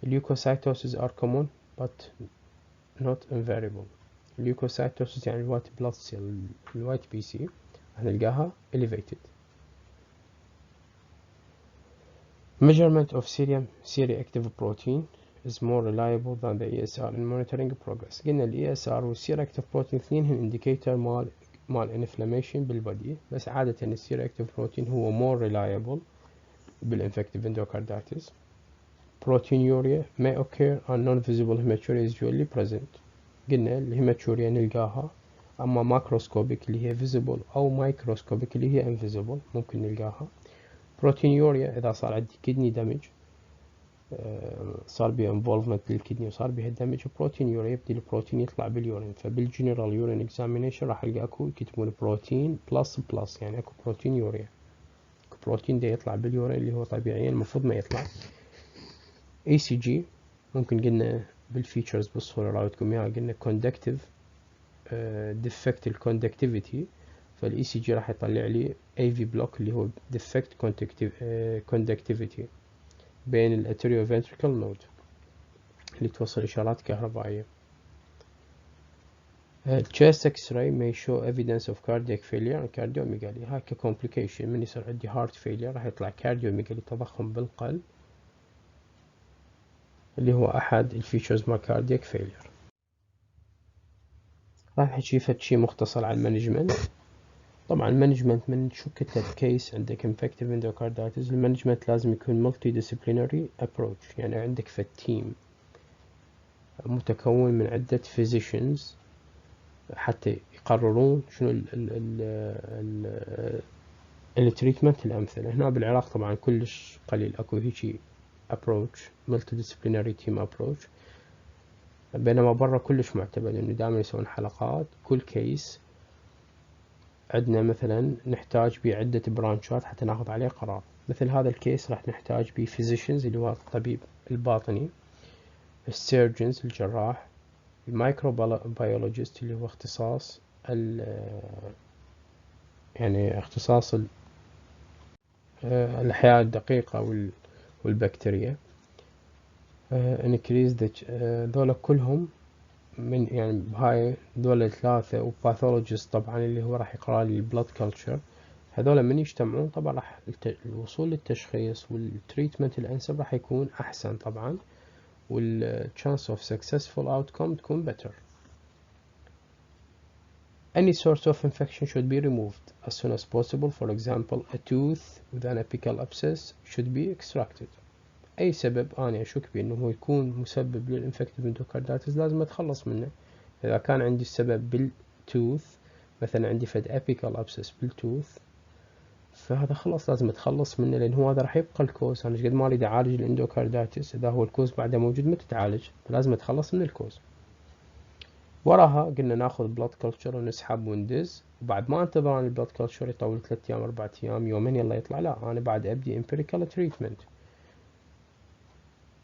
leukocytosis are common but not invariable. leukocytosis يعني الوايت بلاد سيل، الوايت بي سي راح نلقاها elevated. measurement of serum C-reactive protein is more reliable than the ESR in monitoring progress. قلنا ال ESR وال C-reactive protein اثنينهم indicator مال inflammation بالبدي، بس عادة ال C-reactive protein هو more reliable بالinfective endocarditis. proteinuria may occur and non-visible hematuria is usually present. قلنا الهيماتوريا نلقاها اما ماكروسكوبيك اللي هي visible او مايكروسكوبيك اللي هي invisible ممكن نلقاها. proteinuria اذا صار عندي kidney damage، صار بها involvement بالكدني وصار بها damage، proteinuria يبدي البروتين يطلع باليورين، فبالجنرال يورين اكزامينيشن راح القى اكو يكتبون بروتين بلس يعني اكو proteinuria، اكو بروتين دا يطلع باليورين اللي هو طبيعيا المفروض ما يطلع. ECG ممكن قلنا بالفيتشرز بالصورة راوتكم اياها، قلنا conductive defect الكوندكتيفيتي، فالاي سي جي راح يطلع لي AV block اللي هو defect conductivity بين الاتريوفنتريكال نود اللي توصل اشارات كهربائية. chest x-ray may show evidence of cardiac failure and cardiomegaly. هاي كcomplication من يصير عندي heart failure راح يطلع cardiomegaly تضخم بالقلب اللي هو احد الفيتشرز مال cardiac failure. راح نحكي فد شي مختصر عن المانجمنت. طبعا المانجمنت من شو كتب كيس عندك infective endocarditis، المانجمنت لازم يكون multi disciplinary approach، يعني عندك فد تيم متكون من عدة physicians حتى يقررون شنو التريتمنت الأمثلة. هنا بالعراق طبعا كلش قليل اكو هيجي approach multidisciplinary team approach، بينما برا كلش معتمد انه دائما يسوون حلقات، كل كيس عندنا مثلا نحتاج بيه عدة برانشات حتى ناخذ عليه قرار. مثل هذا الكيس راح نحتاج بيه physicians اللي هو الطبيب الباطني، السيرجنز الجراح، الميكروبيولوجيست اللي هو اختصاص يعني اختصاص الأحياء الدقيقة والبكتيريا، increase ذولا كلهم من يعني بهاي ذولا ثلاثة، وباثولوجيست طبعا اللي هو راح يقرأ لي البلد كلتشر. هذولا من يجتمعون طبعا راح الوصول للتشخيص والتريتمنت الأنسب راح يكون أحسن طبعا، والchance of successful outcome تكون better. Any source of infection should be removed as soon as possible. For example, a tooth with an apical abscess should be extracted. أي سبب أنا أشك بأنه هو يكون مسبب للإنفكتيف اندوكاردايتس لازم أتخلص منه. إذا كان عندي السبب بالتوث، مثلا عندي فد apical abscess بالتوث، فهذا خلاص لازم أتخلص منه، لأن هو هذا راح يبقى الكوز. أنا قد ما أريد أعالج الاندوكاردايتس إذا هو الكوز بعده موجود ما تتعالج، فلازم أتخلص من الكوز. وراها قلنا ناخذ بلاد كلتشر ونسحب وندز، وبعد ما انتظر عن البلاد كلتشر يطول 3 أيام 4 أيام يومين يلا يطلع، لا أنا بعد أبدي امبيريكال تريتمنت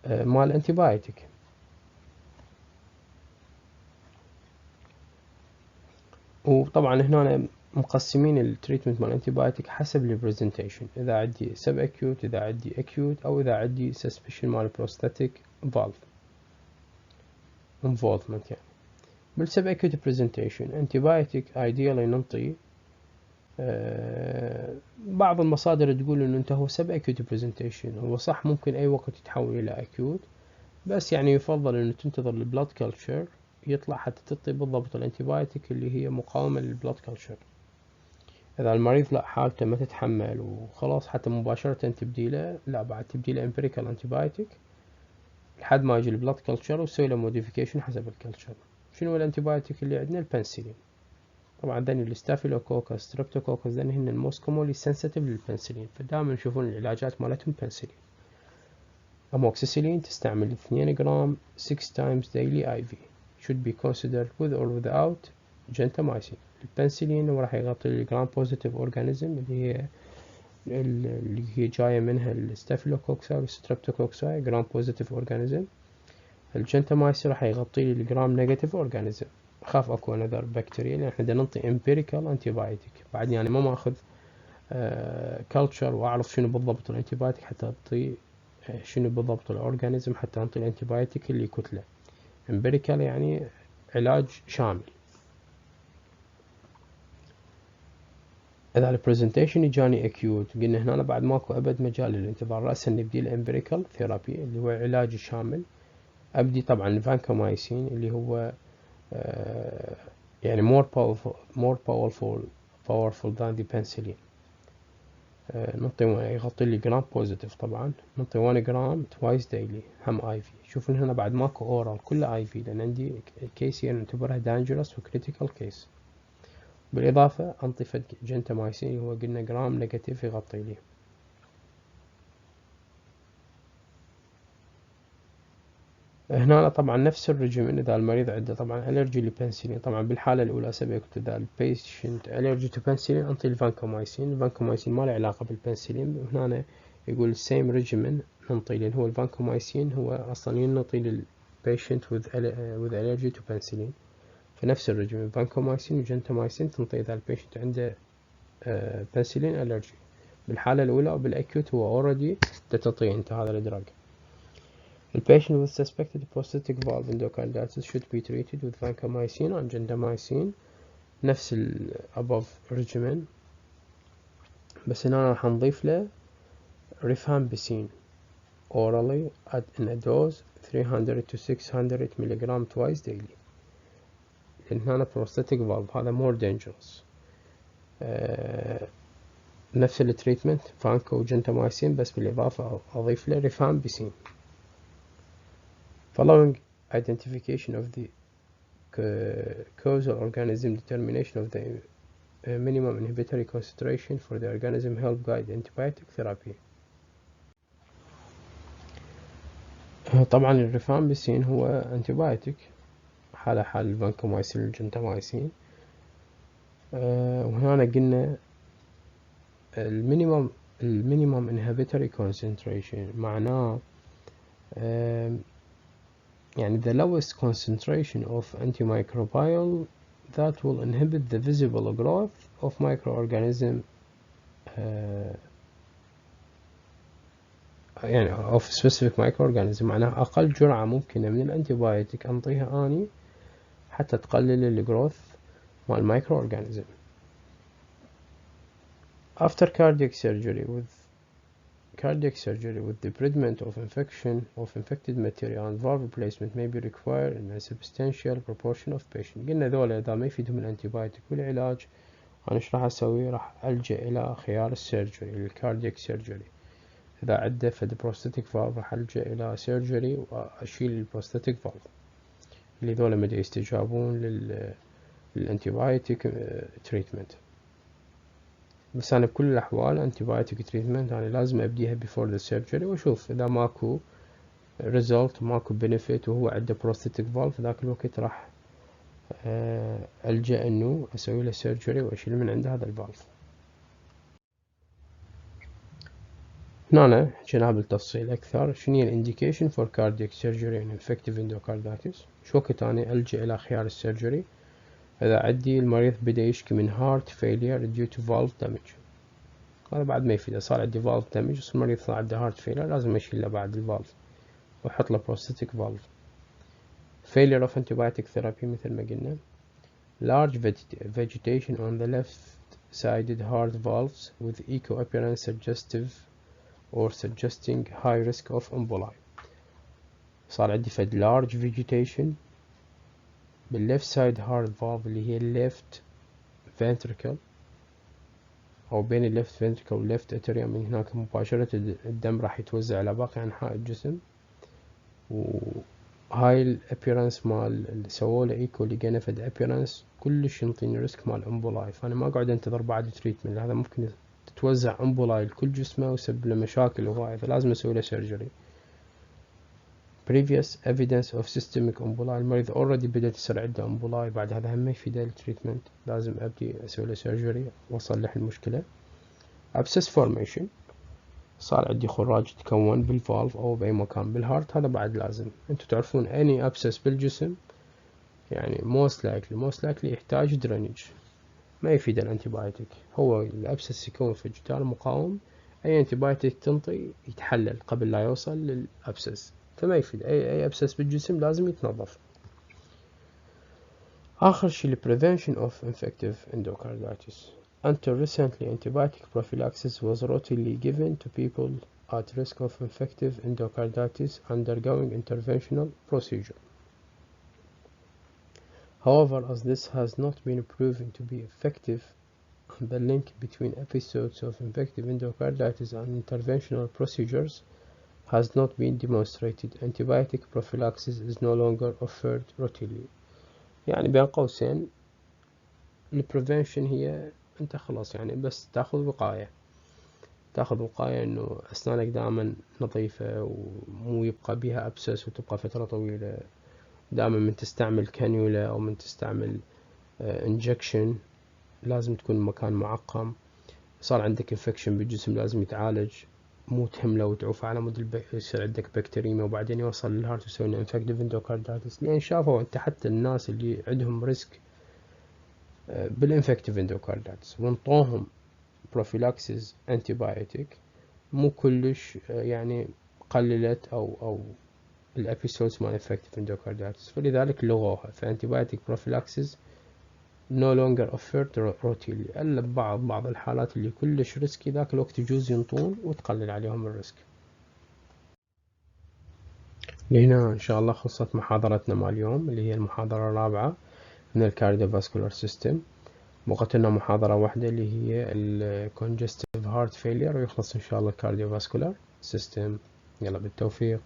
مال انتيبايوتيك. وطبعا هنا مقسمين التريتمنت مال انتيبايوتيك حسب البرزنتيشن، اذا عندي سب اكيوت، اذا عندي اكيوت، او اذا عندي سسبشن مال بروستاتيك فالف انفولفمنت. يعني بالسب اكيوت برزنتيشن انتيبايوتيك ايديالي ننطي بعض المصادر تقول انه انت هو سب اكيوت برزنتيشن، هو صح ممكن اي وقت يتحول الى اكيوت، بس يعني يفضل انه تنتظر البلاد كلتشر يطلع حتى تعطي بالضبط الانتيبايوتيك اللي هي مقاومة للبلاد كلتشر. اذا المريض لا حالته ما تتحمل وخلاص حتى مباشرة تبديله، لا بعد تبديله امبيريكال انتيبايوتيك لحد ما يجي البلاد كلتشر وتسوي له موديفيكيشن حسب الكلتشر. شنو الانتيبايوتيك اللي عندنا؟ البنسلين. طبعا ذني الستافيلوكوكس ستريبتوكوكس ذني هن الموست كومونلي سنسيتيف للبنسلين، فدائما يشوفون العلاجات مالتهم بنسلين. اموكسيسيلين تستعمل 2 جرام 6 times daily IV should be considered with or without gentamicin. البنسلين هو راح يغطي الجرام بوزيتيف اورجانيزم اللي هي جاية منها الستافيلوكوكس والستريبتوكوكساي جرام بوزيتيف اورجانيزم. الجنتامايسين راح يغطي لي الجرام نيجاتيف اورجانيزم. اخاف اكو انذر بكتيريا، لان احنا ننطي امبيريكال انتيبايوتيك بعد، يعني ما اخذ كلتشر واعرف شنو بالضبط الانتيبايوتيك حتى اعطي شنو بالضبط الاورجانيزم حتى انطي الانتيبايوتيك اللي كتله. امبيريكال يعني علاج شامل. اذا البرزنتيشن اجاني اكيوت، قلنا هنا بعد ماكو ابد مجال للانتظار، راسا نبدي الامبيريكال ثيرابي اللي هو علاج شامل. ابدي طبعا الفانكومايسين اللي هو يعني more powerful than the penicillin. نعطي يغطي لي جرام بوزيتيف، طبعا نعطي 1 جرام twice daily هم اي في. شوفون هنا بعد ماكو اورال كله اي في، لان عندي كيس نعتبرها دانجرس وكريتيكال كيس. بالاضافه انطي فد جنتامايسين هو قلنا جرام نيجاتيف يغطي لي. هنا طبعا نفس الرجيم اذا المريض عنده طبعا الرجي للبنسلين. طبعا بالحاله الاولى سبق اذا البيشنت الرجي تو بنسلين انطي الفانكومايسين. الفانكومايسين ما له علاقه بالبنسلين، هنا يقول السيم ريجيمن ننطي، لان هو الفانكومايسين هو اصلا ينطي للبيشنت with allergy to penicillin. فنفس الرجيم فانكومايسين وجنتامايسين تنطي اذا البيشنت عنده بنسلين الرجي. بالحاله الاولى وبالاكيوت هو اوريدي تعطيه انت هذا الادراج. The patient with suspected prosthetic valve endocarditis should be treated with vancomycin and gentamicin نفس ال above regimen، بس هنا راح نضيف له rifampicin orally in a dose 300 to 600 mg twice daily، لأن هنا prosthetic valve هذا more dangerous. نفس التريتمنت فانكو وجنتاميسين بس بالإضافة أضيف له rifampicin. Following identification of the causal organism, determination of the minimum inhibitory concentration for the organism help guide antibiotic therapy. طبعا الريفامبيسين هو انتيبايوتيك حال الفانكومايسين والجنتامايسين. وهنا قلنا المينيمم inhibitory concentration معناه يعني the lowest concentration of antimicrobial that will inhibit the visible growth of microorganism يعني of specific microorganism. معناها أقل جرعة ممكنة من الأنتيبايوتيك أنطيها أني حتى تقلل الجروث مال microorganism. After cardiac surgery with debridement of infected material and valve replacement may be required in a substantial proportion of patients. قلنا ذولا إذا ما يفيدهم الأنتيبايوتيك والعلاج أنا إيش راح أسوي؟ راح ألجأ إلى خيار السيرجري الكاردياك سيرجري. إذا عنده فد بروستاتيك فالف راح ألجأ إلى سيرجري وأشيل البروستاتيك فالف اللي ذولا ما يستجابون للأنتيبايوتيك تريتمنت. بس أنا بكل الأحوال أنتيبايوتيك تريتمنت أنا لازم أبديها before the surgery وأشوف إذا ماكو result ماكو benefit وهو عنده prosthetic valve ذاك الوقت راح ألجأ إنه أسوي له surgery وأشيل من عنده هذا الفالف. هنا حكينا بالتفصيل أكثر شنو هي indication for cardiac surgery and infective endocarditis. شو وقت أنا ألجأ إلى خيار السيرجري؟ إذا عندي المريض بدأ يشكي من heart failure due to valve damage. هذا بعد ما يفيده صار عندي valve damage بس المريض صار عنده heart failure لازم أشيل له بعد الفالف وأحط له prosthetic valve. failure of antibiotic therapy مثل ما قلنا. large vegetation on the left-sided heart valves with echo appearance suggesting high risk of emboli. صار عندي فد large vegetation بالleft side heart valve اللي هي left ventricle أو بين الليفت ventricle والليفت اتريا. من هناك مباشرة الدم راح يتوزع على باقي أنحاء الجسم. وهاي الابيرنس مال اللي سووله ايكو لقينا فد ابيرنس كلش ينطيني ريسك مال امبولاي. فأنا ما أقعد أنتظر بعد تريتمنت هذا ممكن تتوزع امبولاي لكل جسمه ويسبب له مشاكل هواية فلازم أسوي له سيرجري. previous evidence of systemic emboli المريض already بدأت يصير عنده امبولاي بعد هذا هم ما يفيده التريتمنت لازم أبدي أسوي له سيرجري وأصلح المشكلة. abscess formation صار عندي خراج تكون بالفالف أو بأي مكان بالهارت هذا بعد لازم. أنتوا تعرفون any abscess بالجسم يعني most likely يحتاج drainage ما يفيد الانتيبايوتيك. هو الابسس يكون في جدار مقاوم أي انتيبايوتيك تنطي يتحلل قبل لا يوصل للابسس فما يفيد. أي ابسس بالجسم لازم يتنظف. آخر شي prevention of infective endocarditis. Until recently, antibiotic prophylaxis was routinely given to people at risk of infective endocarditis undergoing interventional procedure. However, as this has not been proven to be effective, the link between episodes of infective endocarditis and interventional procedures has not been demonstrated. Antibiotic prophylaxis is no longer offered routinely. يعني بين قوسين البريفنشن هي انت خلاص يعني بس تاخذ وقاية انه اسنانك دائما نظيفة ومو يبقى بها ابسس وتبقى فترة طويلة. دائما من تستعمل كانيولا او من تستعمل انجكشن لازم تكون مكان معقم. صار عندك انفكشن بالجسم لازم يتعالج مو تهمله وتعوف على مود يصير عندك بكتيريميا وبعدين يوصل للهارت ويسوي لنا انفكتيف اندوكاردايتس. لان شافوا انت حتى الناس اللي عندهم ريسك بالانفكتيف اندوكاردايتس وانطوهم بروفيلاكسيس انتيبايوتيك مو كلش يعني قللت او الابيسودز مال انفكتيف اندوكاردايتس فلذلك لغوها. فانتيبايوتيك بروفيلاكسيس no longer offered routinely الا بعض الحالات اللي كلش ريسكي ذاك الوقت يجوز ينطون وتقلل عليهم الريسك. لهنا ان شاء الله خلصت محاضرتنا مع اليوم اللي هي المحاضرة الرابعة من الكارديوفاسكولار سيستم. بقت لنا محاضرة واحدة اللي هي الكونجستيف هارت فيلير ويخلص ان شاء الله الكارديوفاسكولار سيستم. يلا بالتوفيق.